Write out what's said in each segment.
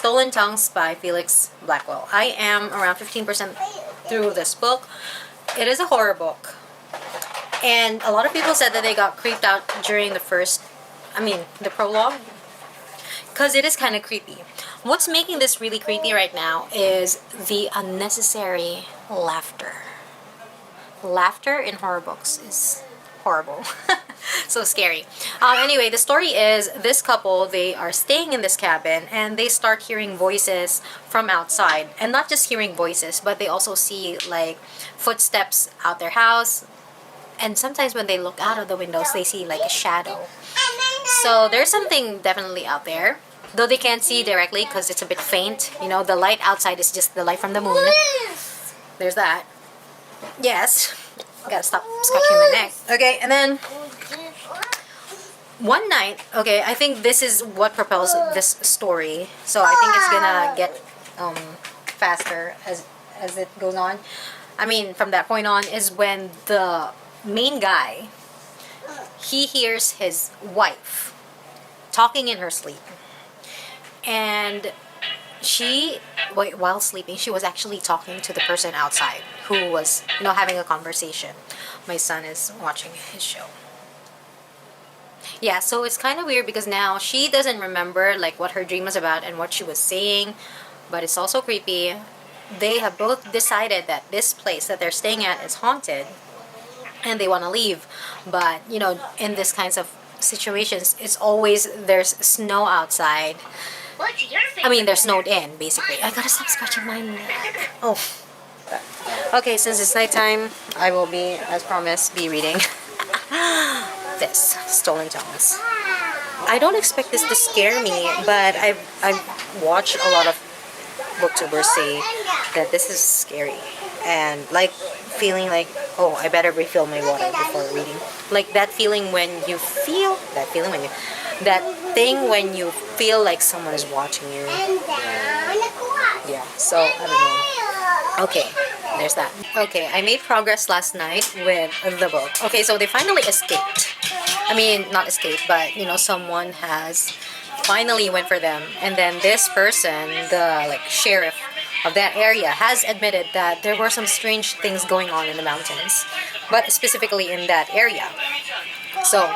Stolen Tongues by Felix Blackwell. I am around 15% through this book. It is a horror book. And a lot of people said that they got creeped out during the prologue. Because it is kind of creepy. What's making this really creepy right now is the unnecessary laughter. Laughter in horror books is horrible. So scary. Anyway, the story is this couple, they are staying in this cabin and they start hearing voices from outside. And not just hearing voices, but they also see like footsteps out their house. And sometimes when they look out of the windows, they see like a shadow. So there's something definitely out there. Though they can't see directly because it's a bit faint. You know, the light outside is just the light from the moon. There's that. Yes. Gotta stop scratching my neck. Okay, and then one night, okay, I think this is what propels this story. So I think it's gonna get faster as it goes on. I mean, from that point on is when the main guy, he hears his wife talking in her sleep. And she, while sleeping, she was actually talking to the person outside who was, you know, having a conversation. My son is watching his show. Yeah, so it's kind of weird because now she doesn't remember like what her dream was about and what she was saying, but it's also creepy. They have both decided that this place that they're staying at is haunted and they want to leave. But, you know, in this kinds of situations, it's always there's snow outside. I mean, they're snowed in, basically. I gotta stop scratching my neck. Oh. Okay, since it's nighttime, I will be, as promised, be reading this, Stolen Tongues. I don't expect this to scare me, but I've watched a lot of booktubers say that this is scary. And like, feeling like, oh, I better refill my water before reading. Like that feeling when you feel, that thing when you feel like someone is watching you. Yeah, so I don't know. Okay, there's that. Okay, I made progress last night with the book. Okay, so they finally escaped. I mean, not escaped, but you know, someone has finally went for them. And then this person, the like sheriff of that area, has admitted that there were some strange things going on in the mountains, but specifically in that area. So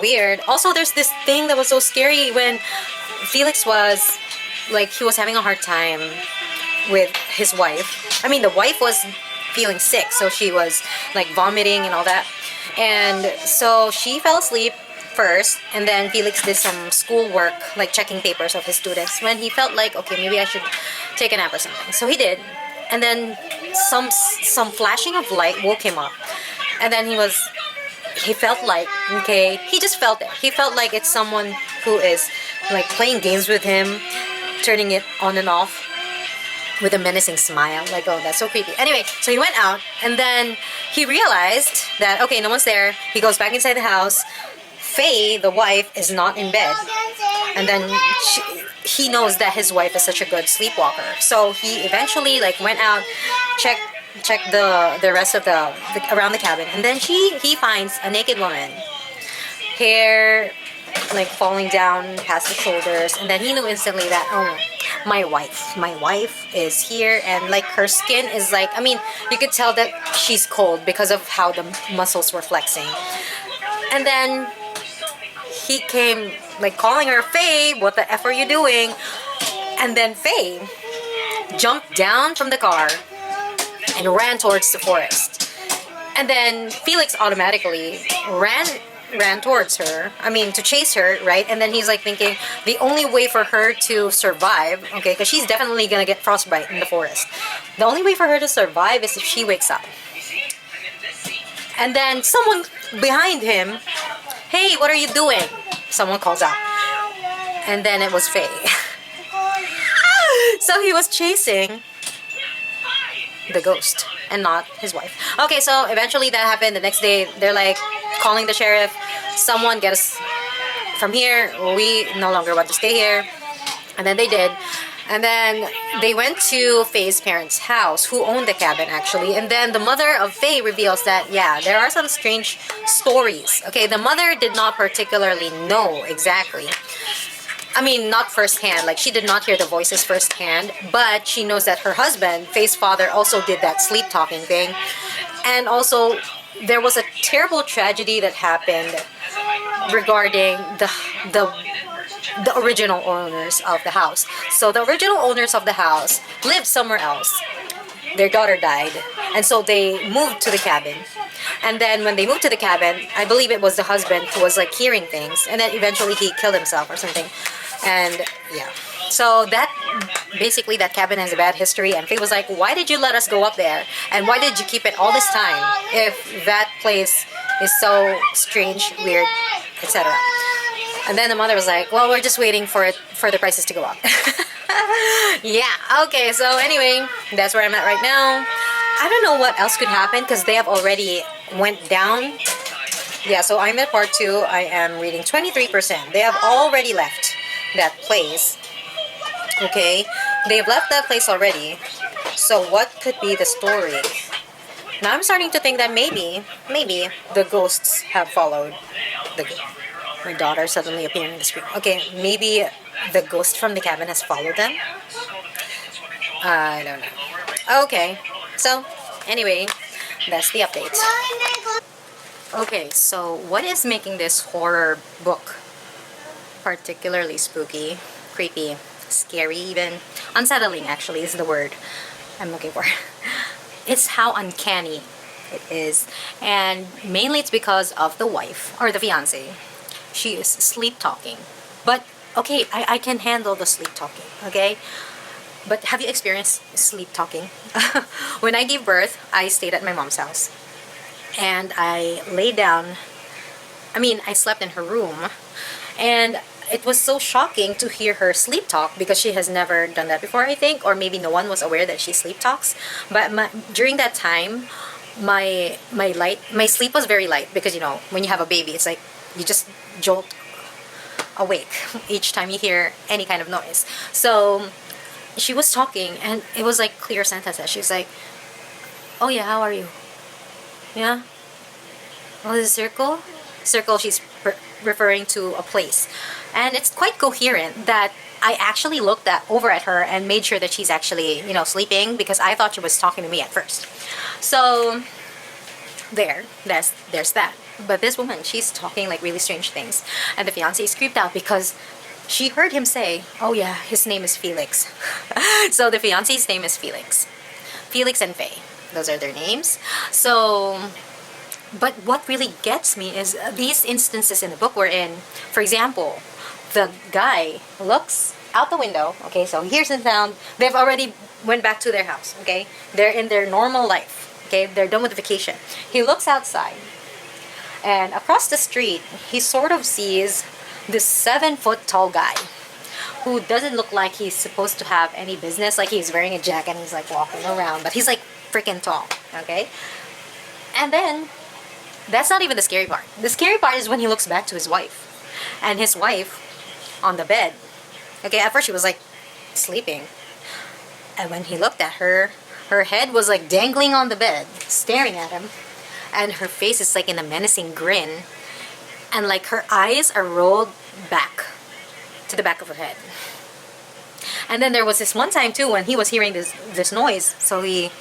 weird. Also, there's this thing that was so scary when Felix was like, he was having a hard time with his wife. I mean, the wife was feeling sick, so she was like vomiting and all that. And so she fell asleep first, and then Felix did some schoolwork, like checking papers of his students, when he felt like, okay, maybe I should take a nap or something. So he did. And then some flashing of light woke him up. And then he felt like, okay, he just felt it. He felt like it's someone who is like playing games with him, turning it on and off with a menacing smile. Like, oh, that's so creepy. Anyway, so he went out and then he realized that, okay, no one's there. He goes back inside the house. Faye, the wife, is not in bed. And then he knows that his wife is such a good sleepwalker. So he eventually like went out, checked the rest of the around the cabin, and then he finds a naked woman, hair like falling down past the shoulders, and then he knew instantly that, oh, my wife is here, and like her skin is like, I mean, you could tell that she's cold because of how the muscles were flexing. And then he came like calling her, Faye, what the F are you doing? And then Faye jumped down from the car and ran towards the forest. And then Felix automatically ran towards her, I mean to chase her, right? And then he's like thinking the only way for her to survive, okay, because she's definitely gonna get frostbite in the forest, the only way for her to survive is if she wakes up. And then someone behind him, hey, what are you doing? Someone calls out. And then it was Faye. So he was chasing the ghost and not his wife. Okay, so eventually that happened. The next day, they're like calling the sheriff. Someone get us from here. We no longer want to stay here. And then they did. And then they went to Faye's parents' house, who owned the cabin actually. And then the mother of Faye reveals that, yeah, there are some strange stories. Okay, the mother did not particularly know exactly I mean, not firsthand. Like, she did not hear the voices firsthand, but she knows that her husband, Faye's father, also did that sleep talking thing. And also, there was a terrible tragedy that happened regarding the the original owners of the house. So the original owners of the house lived somewhere else. Their daughter died, and so they moved to the cabin. And then when they moved to the cabin, I believe it was the husband who was like hearing things, and then eventually he killed himself or something. And yeah, so that basically that cabin has a bad history. And Faye was like, "Why did you let us go up there? And why did you keep it all this time if that place is so strange, weird, etc." And then the mother was like, "Well, we're just waiting for it for the prices to go up." Yeah, okay, so anyway, that's where I'm at right now. I don't know what else could happen because they have already went down. Yeah, so I'm at part 2. I am reading 23%. They have already left that place. Okay, they've left that place already. So what could be the story? Now I'm starting to think that maybe the ghosts have followed the... My daughter suddenly appeared on the screen. Okay, maybe the ghost from the cabin has followed them? I don't know. Okay, so anyway, that's the update. Okay, so what is making this horror book particularly spooky, creepy, scary even? Unsettling actually is the word I'm looking for. It's how uncanny it is. And mainly it's because of the wife, or the fiancé. She is sleep talking. But okay, I can handle the sleep talking, okay? But have you experienced sleep talking? When I gave birth, I stayed at my mom's house. And I lay down. I mean, I slept in her room. And it was so shocking to hear her sleep talk because she has never done that before, I think. Or maybe no one was aware that she sleep talks. But during that time, my sleep was very light. Because, you know, when you have a baby, it's like you just jolt awake each time you hear any kind of noise. So she was talking and it was like clear sentences. She's like, "Oh yeah, how are you? Yeah? Oh, the circle?" Circle, she's referring to a place. And it's quite coherent that I actually looked over at her and made sure that she's actually, you know, sleeping, because I thought she was talking to me at first. So there's that. But this woman, she's talking like really strange things. And the fiancé is creeped out because she heard him say, "Oh yeah, his name is Felix." So the fiancé's name is Felix. Felix and Faye. Those are their names. So, but what really gets me is these instances in the book we're in. For example, the guy looks out the window. Okay, so he hears the sound. They've already went back to their house. Okay, they're in their normal life. Okay, they're done with the vacation. He looks outside. And across the street, he sort of sees this 7-foot-tall guy who doesn't look like he's supposed to have any business. Like, he's wearing a jacket and he's like walking around, but he's like freaking tall, okay? And then, that's not even the scary part. The scary part is when he looks back to his wife. And his wife on the bed. Okay, at first she was like sleeping. And when he looked at her, her head was like dangling on the bed, staring at him. And her face is like in a menacing grin. And like her eyes are rolled back to the back of her head. And then there was this one time too when he was hearing this noise. So he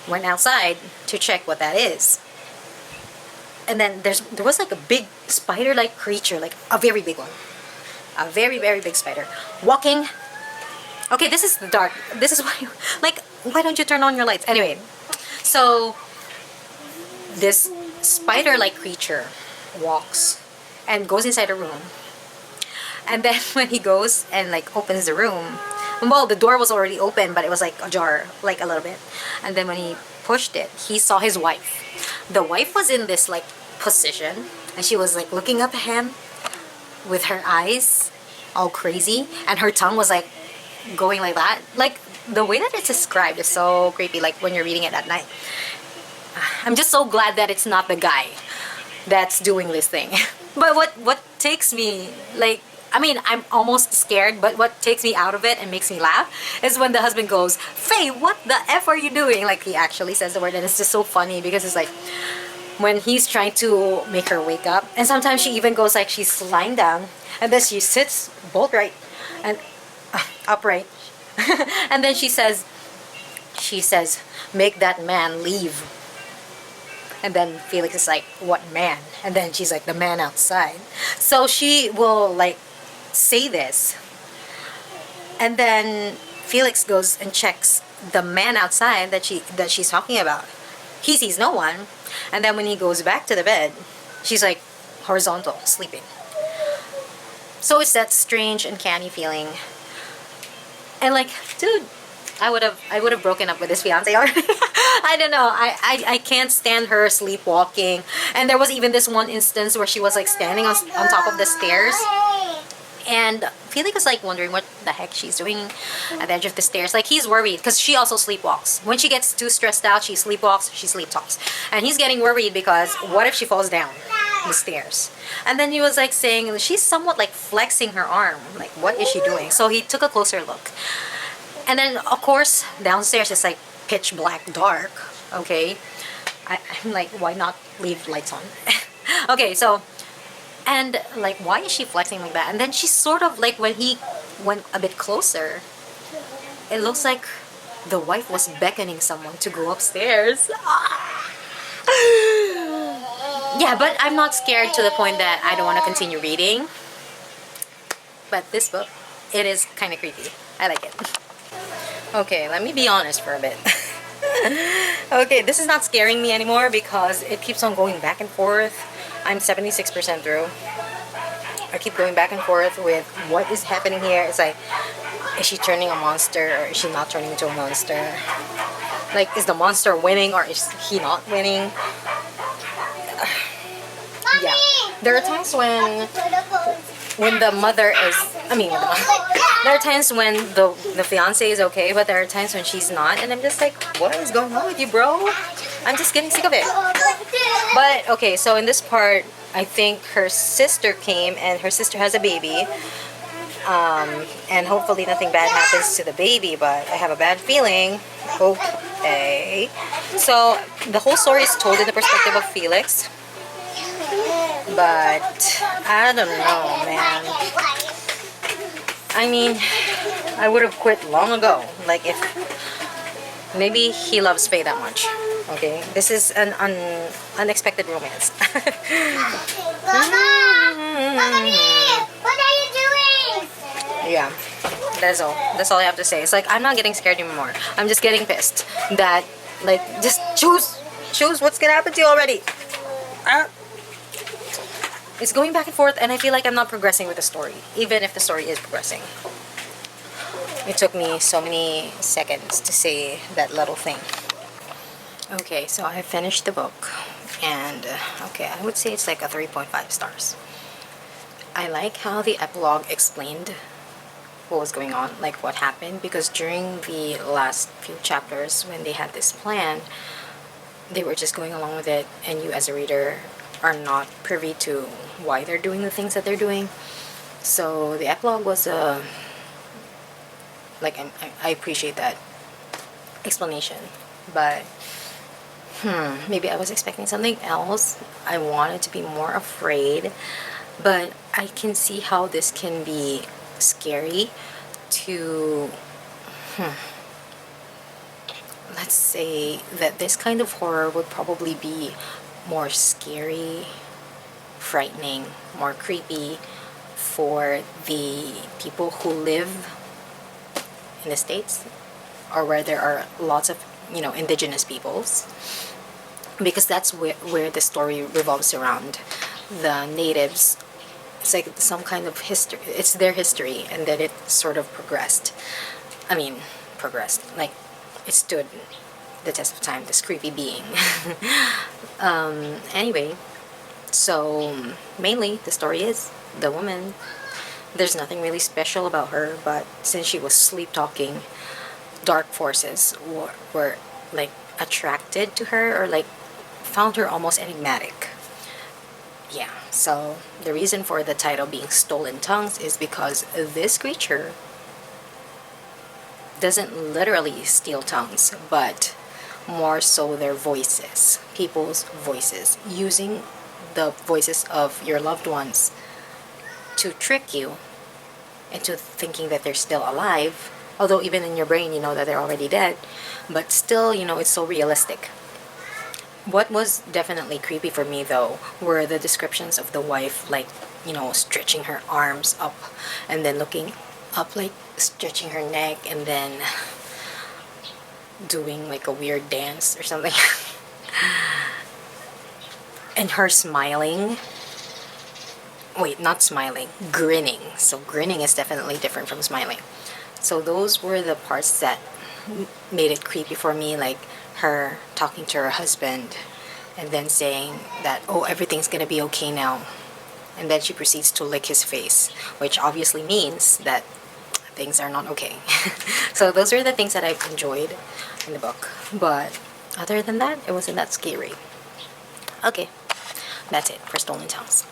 went outside to check what that is. And then there was like a big spider-like creature, like a very big one. A very, very big spider. Walking. Okay, this is the dark. This is why, like, why don't you turn on your lights? Anyway, so this spider-like creature walks and goes inside a room. And then when he goes and like opens the room, well, the door was already open, but it was like ajar, like a little bit. And then when he pushed it, he saw his wife. The wife was in this like position, and she was like looking up at him with her eyes all crazy, and her tongue was like going like that. Like, the way that it's described is so creepy, like when you're reading it at night. I'm just so glad that it's not the guy that's doing this thing. But what takes me, like, I mean, I'm almost scared, but what takes me out of it and makes me laugh is when the husband goes, "Faye, what the F are you doing?" Like, he actually says the word, and it's just so funny because it's like when he's trying to make her wake up, and sometimes she even goes like she's lying down, and then she sits bolt right, and upright. And then she says, make that man leave. And then Felix is like, what man? And then she's like, the man outside. So she will like say this. And then Felix goes and checks the man outside that she's talking about. He sees no one. And then when he goes back to the bed, she's like horizontal, sleeping. So it's that strange, uncanny feeling. And like, dude, I would have broken up with his fiance already. I don't know. I can't stand her sleepwalking. And there was even this one instance where she was like standing on top of the stairs. And Felix was like wondering what the heck she's doing at the edge of the stairs. Like, he's worried because she also sleepwalks. When she gets too stressed out, she sleepwalks, she sleep talks. And he's getting worried because what if she falls down the stairs? And then he was like saying she's somewhat like flexing her arm. Like, what is she doing? So he took a closer look. And then, of course, downstairs it's like pitch black dark. Okay? I'm like, why not leave lights on? Okay, so... And like, why is she flexing like that? And then she sort of like, when he went a bit closer, it looks like the wife was beckoning someone to go upstairs. Yeah, but I'm not scared to the point that I don't want to continue reading. But this book, it is kind of creepy. I like it. Okay, let me be honest for a bit. Okay, this is not scaring me anymore because it keeps on going back and forth. I'm 76% through. I keep going back and forth with what is happening here. It's like, is she turning a monster or is she not turning into a monster? Like, is the monster winning or is he not winning? Yeah. There are times when the mother is, there are times when the fiance is okay, but there are times when she's not, and I'm just like, what is going on with you, bro? I'm just getting sick of it. But okay, so in this part, I think her sister came and her sister has a baby, and hopefully nothing bad happens to the baby, but I have a bad feeling. Okay, so the whole story is told in the perspective of Felix, but I don't know, man. I mean, I would have quit long ago. Like, if maybe he loves Faye that much. Okay, this is an unexpected romance. Mommy, what are you doing? Yeah, that's all. That's all I have to say. It's like, I'm not getting scared anymore. I'm just getting pissed that, like, just choose what's gonna happen to you already. It's going back and forth, and I feel like I'm not progressing with the story, even if the story is progressing. It took me so many seconds to say that little thing. Okay, so I finished the book, and okay, I would say it's like a 3.5 stars. I like how the epilogue explained what was going on, like what happened, because during the last few chapters when they had this plan, they were just going along with it, and you as a reader are not privy to why they're doing the things that they're doing. So the epilogue was like, I appreciate that explanation, but maybe I was expecting something else. I wanted to be more afraid, but I can see how this can be scary to let's say that this kind of horror would probably be more scary, frightening, more creepy for the people who live in the States, or where there are lots of, indigenous peoples, because that's where the story revolves around. The natives, it's like some kind of history, it's their history, and then it sort of progressed, like, it stood the test of time, this creepy being. Anyway, so mainly the story is the woman. There's nothing really special about her, but since she was sleep talking, dark forces were like attracted to her, or like found her almost enigmatic. Yeah, so the reason for the title being Stolen Tongues is because this creature doesn't literally steal tongues, but more so their voices, people's voices, using the voices of your loved ones to trick you into thinking that they're still alive. Although even in your brain, you know that they're already dead. But still, you know, it's so realistic. What was definitely creepy for me, though, were the descriptions of the wife, like, you know, stretching her arms up and then looking up, like stretching her neck and then doing like a weird dance or something. And her smiling. Wait, not smiling, grinning. So grinning is definitely different from smiling. So those were the parts that made it creepy for me, like her talking to her husband and then saying that, oh, everything's gonna be okay now. And then she proceeds to lick his face, which obviously means that things are not okay. So those are the things that I've enjoyed in the book. But other than that, it wasn't that scary. Okay, that's it for Stolen Towns.